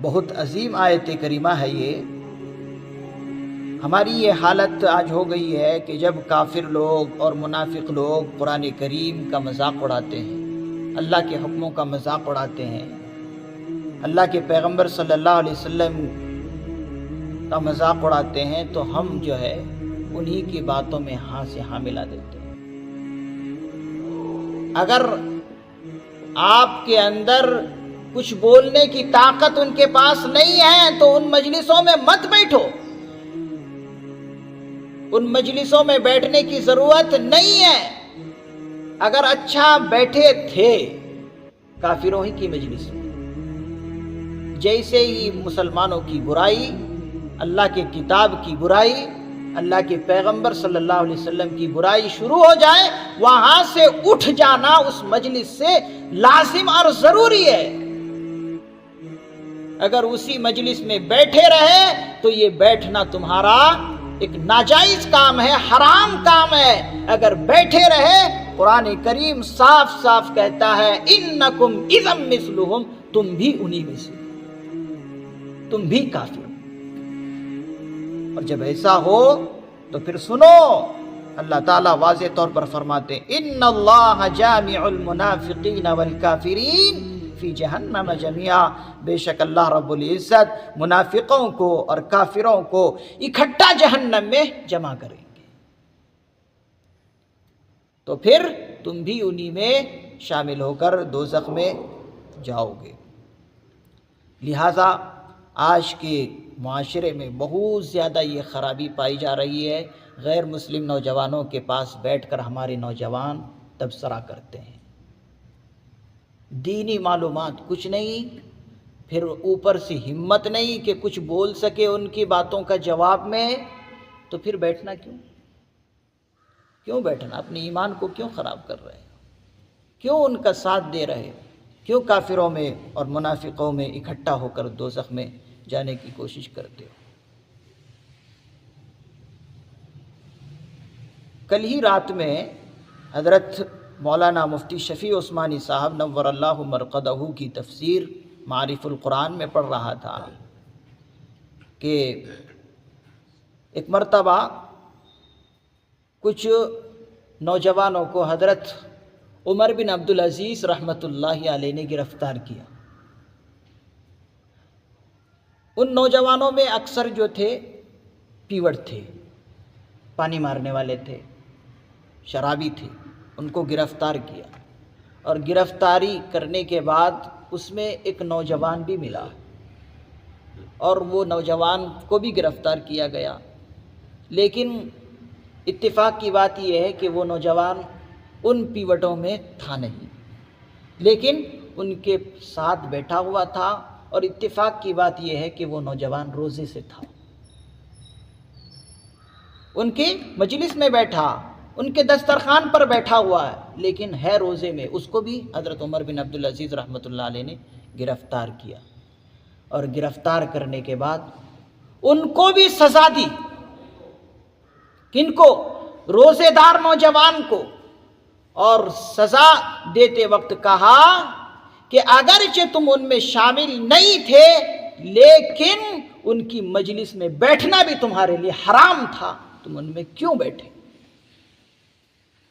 بہت عظیم آیت کریمہ ہے یہ۔ ہماری یہ حالت آج ہو گئی ہے کہ جب کافر لوگ اور منافق لوگ قرآن کریم کا مذاق اڑاتے ہیں، اللہ کے حکموں کا مذاق اڑاتے ہیں، اللہ کے پیغمبر صلی اللہ علیہ وسلم کا مذاق اڑاتے ہیں، تو ہم جو ہے انہی کی باتوں میں ہاں سے ہاں ملا دیتے ہیں۔ اگر آپ کے اندر کچھ بولنے کی طاقت ان کے پاس نہیں ہے تو ان مجلسوں میں مت بیٹھو، ان مجلسوں میں بیٹھنے کی ضرورت نہیں ہے۔ اگر اچھا بیٹھے تھے کافروں ہی کی مجلس میں، جیسے ہی مسلمانوں کی برائی، اللہ کے کتاب کی برائی، اللہ کے پیغمبر صلی اللہ علیہ وسلم کی برائی شروع ہو جائے، وہاں سے اٹھ جانا اس مجلس سے لازم اور ضروری ہے۔ اگر اسی مجلس میں بیٹھے رہے تو یہ بیٹھنا تمہارا ایک ناجائز کام ہے، حرام کام ہے۔ اگر بیٹھے رہے، قرآن کریم صاف صاف کہتا ہے انکم اذا مثلہم، تم بھی انہی میں سے، تم بھی کافر ہو۔ اور جب ایسا ہو تو پھر سنو، اللہ تعالیٰ واضح طور پر فرماتے ہیں ان اللہ جامع المنافقین والکافرین فی جہنم جميعا، بے شک اللہ رب العزت منافقوں کو اور کافروں کو اکٹھا جہنم میں جمع کریں گے، تو پھر تم بھی انہی میں شامل ہو کر دوزخ میں جاؤ گے۔ لہٰذا آج کے معاشرے میں بہت زیادہ یہ خرابی پائی جا رہی ہے۔ غیر مسلم نوجوانوں کے پاس بیٹھ کر ہمارے نوجوان تبصرہ کرتے ہیں، دینی معلومات کچھ نہیں، پھر اوپر سے ہمت نہیں کہ کچھ بول سکے ان کی باتوں کا جواب میں، تو پھر بیٹھنا کیوں بیٹھنا؟ اپنے ایمان کو کیوں خراب کر رہے ہیں؟ کیوں ان کا ساتھ دے رہے ہیں؟ کیوں کافروں میں اور منافقوں میں اکٹھا ہو کر دوزخ میں جانے کی کوشش کرتے ہو؟ کل ہی رات میں حضرت مولانا مفتی شفیع عثمانی صاحب نور اللہ مرقدہ کی تفسیر معارف القرآن میں پڑھ رہا تھا کہ ایک مرتبہ کچھ نوجوانوں کو حضرت عمر بن عبدالعزیز رحمۃ اللہ علیہ نے گرفتار کیا۔ ان نوجوانوں میں اکثر جو تھے پیوڑ تھے، پانی مارنے والے تھے، شرابی تھے، ان کو گرفتار کیا، اور گرفتاری کرنے کے بعد اس میں ایک نوجوان بھی ملا، اور وہ نوجوان کو بھی گرفتار کیا گیا۔ لیکن اتفاق کی بات یہ ہے کہ وہ نوجوان ان پیوٹوں میں تھا نہیں، لیکن ان کے ساتھ بیٹھا ہوا تھا، اور اتفاق کی بات یہ ہے کہ وہ نوجوان روزے سے تھا، ان کی مجلس میں بیٹھا، ان کے دسترخوان پر بیٹھا ہوا ہے، لیکن ہے روزے میں۔ اس کو بھی حضرت عمر بن عبدالعزیز رحمۃ اللہ علیہ نے گرفتار کیا، اور گرفتار کرنے کے بعد ان کو بھی سزا دی۔ کن کو؟ روزے دار نوجوان کو۔ اور سزا دیتے وقت کہا کہ اگرچہ تم ان میں شامل نہیں تھے، لیکن ان کی مجلس میں بیٹھنا بھی تمہارے لیے حرام تھا، تم ان میں کیوں بیٹھے؟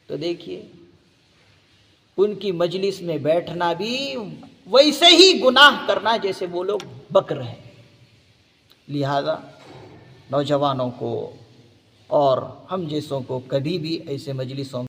تو دیکھیے، ان کی مجلس میں بیٹھنا بھی ویسے ہی گناہ کرنا جیسے وہ لوگ بک رہے ہیں۔ لہذا نوجوانوں کو اور ہم جیسوں کو کبھی بھی ایسے مجلسوں